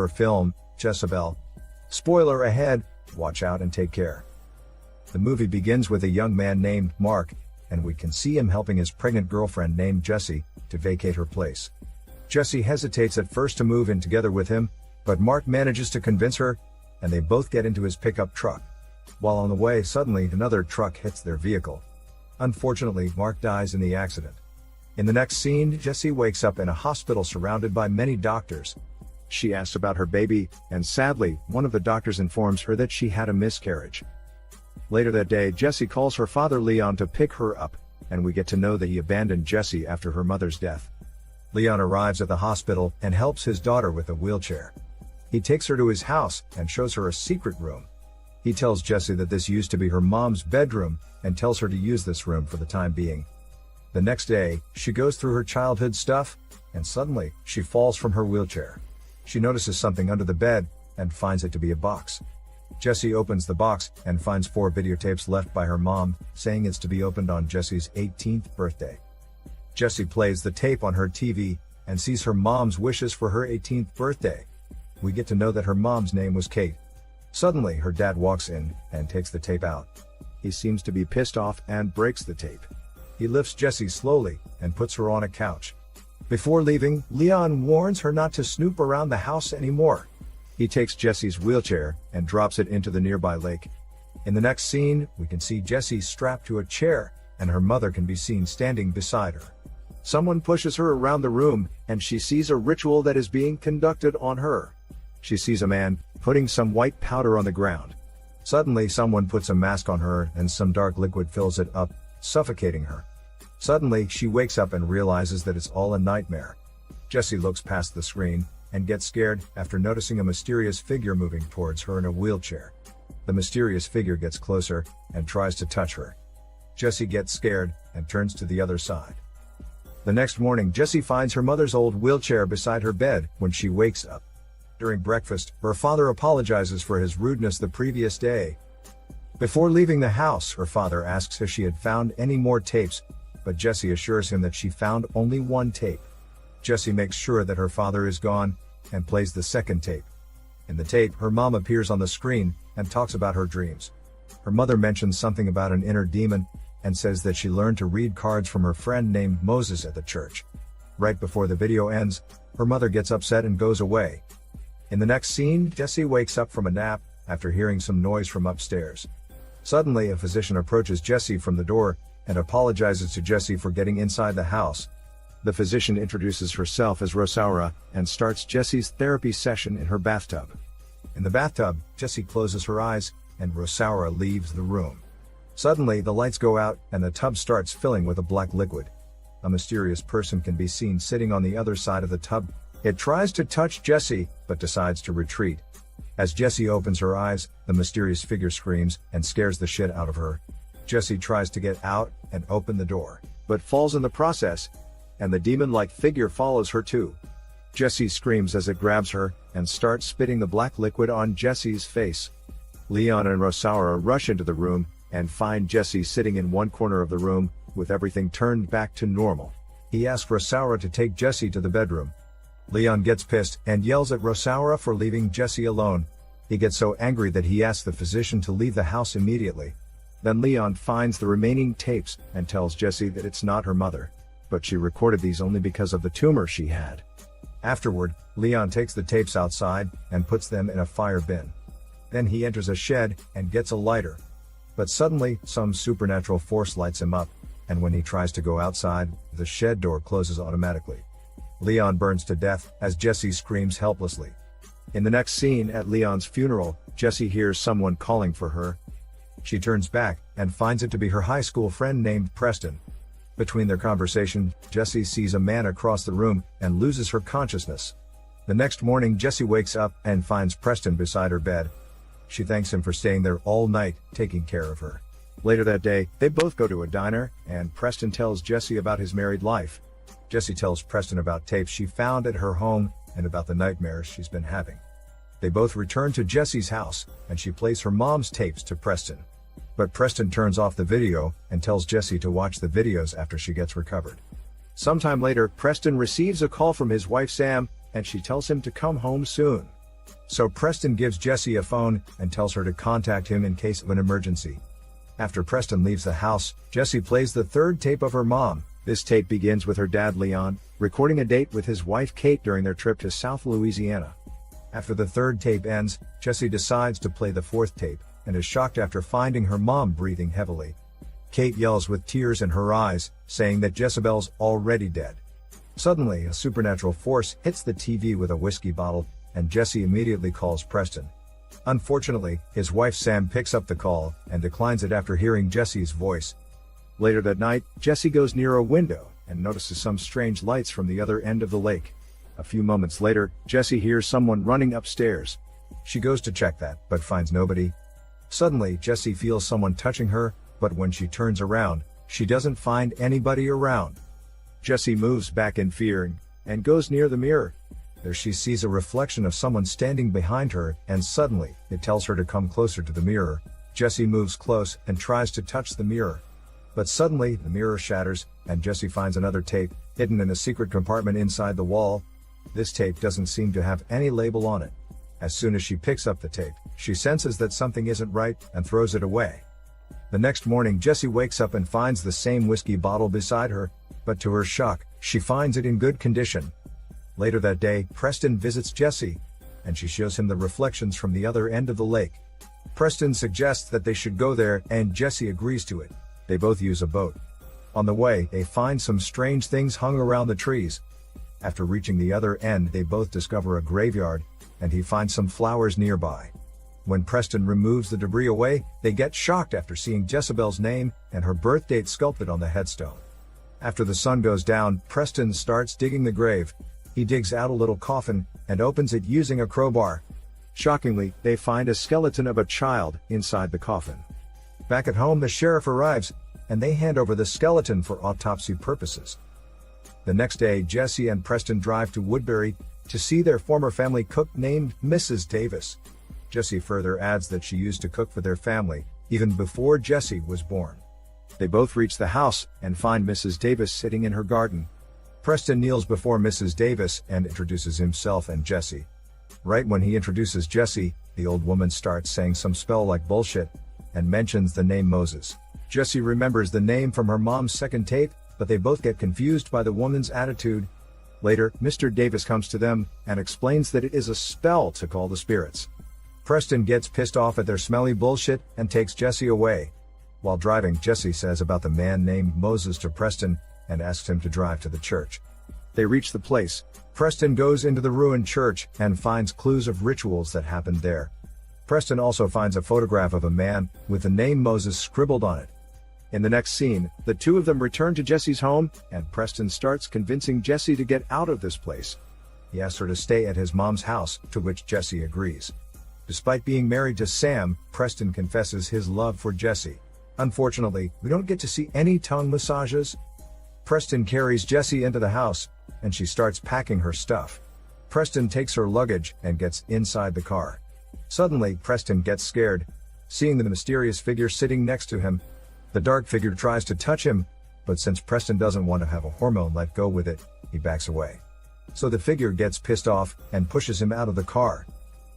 film, Jessabelle. Spoiler ahead, watch out and take care. The movie begins with a young man named Mark, and we can see him helping his pregnant girlfriend named Jessie to vacate her place. Jessie hesitates at first to move in together with him, but Mark manages to convince her, and they both get into his pickup truck. While on the way, suddenly another truck hits their vehicle. Unfortunately, Mark dies in the accident. In the next scene, Jessie wakes up in a hospital surrounded by many doctors. She asks about her baby, and sadly, one of the doctors informs her that she had a miscarriage. Later that day, Jessie calls her father Leon to pick her up, and we get to know that he abandoned Jessie after her mother's death. Leon arrives at the hospital and helps his daughter with a wheelchair. He takes her to his house and shows her a secret room. He tells Jessie that this used to be her mom's bedroom and tells her to use this room for the time being. The next day, she goes through her childhood stuff, and suddenly, she falls from her wheelchair. She notices something under the bed and finds it to be a box. Jessie opens the box and finds 4 videotapes left by her mom, saying it's to be opened on Jessie's 18th birthday. Jessie plays the tape on her TV and sees her mom's wishes for her 18th birthday. We get to know that her mom's name was Kate. Suddenly, her dad walks in and takes the tape out. He seems to be pissed off and breaks the tape. He lifts Jessie slowly and puts her on a couch. Before leaving, Leon warns her not to snoop around the house anymore. He takes Jessie's wheelchair and drops it into the nearby lake. In the next scene, we can see Jessie strapped to a chair, and her mother can be seen standing beside her. Someone pushes her around the room, and she sees a ritual that is being conducted on her. She sees a man putting some white powder on the ground. Suddenly, someone puts a mask on her and some dark liquid fills it up, suffocating her. Suddenly, she wakes up and realizes that it's all a nightmare. Jessie looks past the screen and gets scared after noticing a mysterious figure moving towards her in a wheelchair. The mysterious figure gets closer and tries to touch her. Jessie gets scared and turns to the other side. The next morning, Jessie finds her mother's old wheelchair beside her bed when she wakes up. During breakfast, her father apologizes for his rudeness the previous day. Before leaving the house, her father asks if she had found any more tapes, but Jessie assures him that she found only 1 tape. Jessie makes sure that her father is gone and plays the second tape. In the tape, her mom appears on the screen and talks about her dreams. Her mother mentions something about an inner demon and says that she learned to read cards from her friend named Moses at the church. Right before the video ends, her mother gets upset and goes away. In the next scene, Jessie wakes up from a nap after hearing some noise from upstairs. Suddenly, a physician approaches Jessie from the door and apologizes to Jessie for getting inside the house. The physician introduces herself as Rosaura and starts Jessie's therapy session in her bathtub. In the bathtub, Jessie closes her eyes and Rosaura leaves the room. Suddenly, the lights go out and the tub starts filling with a black liquid. A mysterious person can be seen sitting on the other side of the tub. It tries to touch Jessie, but decides to retreat. As Jessie opens her eyes, the mysterious figure screams and scares the shit out of her. Jessie tries to get out and open the door, but falls in the process, and the demon-like figure follows her too. Jessie screams as it grabs her and starts spitting the black liquid on Jessie's face. Leon and Rosaura rush into the room and find Jessie sitting in one corner of the room with everything turned back to normal. He asks Rosaura to take Jessie to the bedroom. Leon gets pissed and yells at Rosaura for leaving Jessie alone. He gets so angry that he asks the physician to leave the house immediately. Then Leon finds the remaining tapes and tells Jessie that it's not her mother, but she recorded these only because of the tumor she had. Afterward, Leon takes the tapes outside and puts them in a fire bin. Then he enters a shed and gets a lighter. But suddenly, some supernatural force lights him up, and when he tries to go outside, the shed door closes automatically. Leon burns to death as Jessie screams helplessly. In the next scene at Leon's funeral, Jessie hears someone calling for her. She turns back and finds it to be her high school friend named Preston. Between their conversation, Jessie sees a man across the room and loses her consciousness. The next morning, Jessie wakes up and finds Preston beside her bed. She thanks him for staying there all night, taking care of her. Later that day, they both go to a diner, and Preston tells Jessie about his married life. Jessie tells Preston about tapes she found at her home and about the nightmares she's been having. They both return to Jessie's house, and she plays her mom's tapes to Preston. But Preston turns off the video and tells Jessie to watch the videos after she gets recovered. Sometime later, Preston receives a call from his wife Sam, and she tells him to come home soon. So Preston gives Jessie a phone and tells her to contact him in case of an emergency. After Preston leaves the house, Jessie plays the third tape of her mom. This tape begins with her dad Leon recording a date with his wife Kate during their trip to South Louisiana. After the third tape ends, Jessie decides to play the fourth tape and is shocked after finding her mom breathing heavily. Kate yells with tears in her eyes, saying that Jessabelle's already dead. Suddenly, a supernatural force hits the TV with a whiskey bottle, and Jessie immediately calls Preston. Unfortunately, his wife Sam picks up the call and declines it after hearing Jessie's voice. Later that night, Jessie goes near a window and notices some strange lights from the other end of the lake. A few moments later, Jessie hears someone running upstairs. She goes to check that, but finds nobody. Suddenly, Jessie feels someone touching her, but when she turns around, she doesn't find anybody around. Jessie moves back in fear and goes near the mirror. There she sees a reflection of someone standing behind her, and suddenly, it tells her to come closer to the mirror. Jessie moves close and tries to touch the mirror. But suddenly, the mirror shatters, and Jessie finds another tape, hidden in a secret compartment inside the wall. This tape doesn't seem to have any label on it. As soon as she picks up the tape, she senses that something isn't right, and throws it away. The next morning, Jessie wakes up and finds the same whiskey bottle beside her, but to her shock, she finds it in good condition. Later that day, Preston visits Jessie, and she shows him the reflections from the other end of the lake. Preston suggests that they should go there, and Jessie agrees to it. They both use a boat. On the way, they find some strange things hung around the trees. After reaching the other end, they both discover a graveyard, and he finds some flowers nearby. When Preston removes the debris away, they get shocked after seeing Jessabelle's name and her birth date sculpted on the headstone. After the sun goes down, Preston starts digging the grave. He digs out a little coffin and opens it using a crowbar. Shockingly, they find a skeleton of a child inside the coffin. Back at home, the sheriff arrives, and they hand over the skeleton for autopsy purposes. The next day, Jessie and Preston drive to Woodbury to see their former family cook named Mrs. Davis. Jessie further adds that she used to cook for their family, even before Jessie was born. They both reach the house and find Mrs. Davis sitting in her garden. Preston kneels before Mrs. Davis and introduces himself and Jessie. Right when he introduces Jessie, the old woman starts saying some spell like bullshit, and mentions the name Moses. Jessie remembers the name from her mom's second tape, but they both get confused by the woman's attitude. Later, Mr. Davis comes to them and explains that it is a spell to call the spirits. Preston gets pissed off at their smelly bullshit and takes Jessie away. While driving, Jessie says about the man named Moses to Preston and asks him to drive to the church. They reach the place. Preston goes into the ruined church and finds clues of rituals that happened there. Preston also finds a photograph of a man with the name Moses scribbled on it. In the next scene, the two of them return to Jessie's home, and Preston starts convincing Jessie to get out of this place. He asks her to stay at his mom's house, to which Jessie agrees. Despite being married to Sam, Preston confesses his love for Jessie. Unfortunately, we don't get to see any tongue massages. Preston carries Jessie into the house, and she starts packing her stuff. Preston takes her luggage and gets inside the car. Suddenly, Preston gets scared, seeing the mysterious figure sitting next to him. The dark figure tries to touch him, but since Preston doesn't want to have a hormone let go with it, he backs away. So the figure gets pissed off and pushes him out of the car.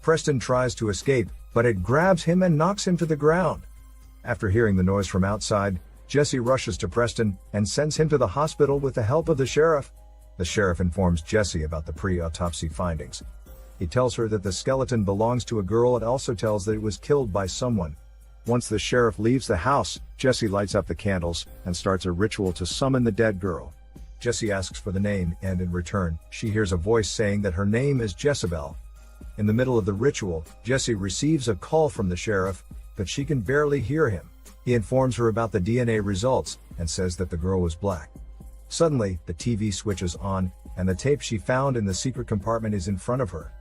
Preston tries to escape, but it grabs him and knocks him to the ground. After hearing the noise from outside, Jessie rushes to Preston and sends him to the hospital with the help of the sheriff. The sheriff informs Jessie about the pre-autopsy findings. He tells her that the skeleton belongs to a girl and also tells that it was killed by someone. Once the sheriff leaves the house, Jessie lights up the candles and starts a ritual to summon the dead girl. Jessie asks for the name, and in return, she hears a voice saying that her name is Jessabelle. In the middle of the ritual, Jessie receives a call from the sheriff, but she can barely hear him. He informs her about the DNA results and says that the girl was black. Suddenly, the TV switches on, and the tape she found in the secret compartment is in front of her.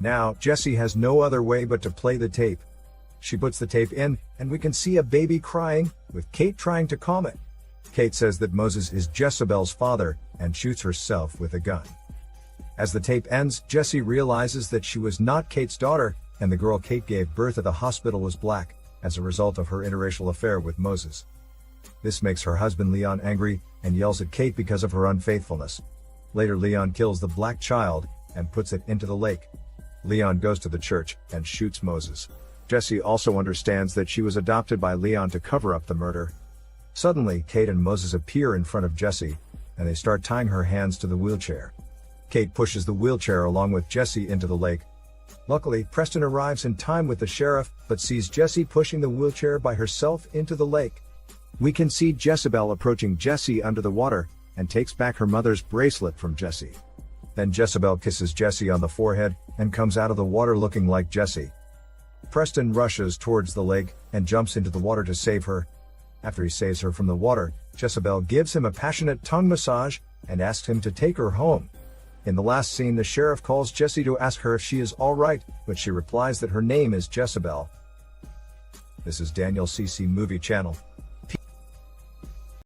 Now, Jessie has no other way but to play the tape. She puts the tape in, and we can see a baby crying, with Kate trying to calm it. Kate says that Moses is Jessabelle's father, and shoots herself with a gun. As the tape ends, Jessie realizes that she was not Kate's daughter, and the girl Kate gave birth at the hospital was black, as a result of her interracial affair with Moses. This makes her husband Leon angry, and yells at Kate because of her unfaithfulness. Later, Leon kills the black child, and puts it into the lake. Leon goes to the church and shoots Moses. Jesse also understands that she was adopted by Leon to cover up the murder. Suddenly, Kate and Moses appear in front of Jesse, and they start tying her hands to the wheelchair. Kate pushes the wheelchair along with Jesse into the lake. Luckily, Preston arrives in time with the sheriff, but sees Jesse pushing the wheelchair by herself into the lake. We can see Jessabelle approaching Jesse under the water, and takes back her mother's bracelet from Jesse. Then Jessabelle kisses Jesse on the forehead, and comes out of the water looking like Jesse. Preston rushes towards the lake, and jumps into the water to save her. After he saves her from the water, Jessabelle gives him a passionate tongue massage, and asks him to take her home. In the last scene, the sheriff calls Jesse to ask her if she is alright, but she replies that her name is Jessabelle. This is Daniel CC Movie Channel.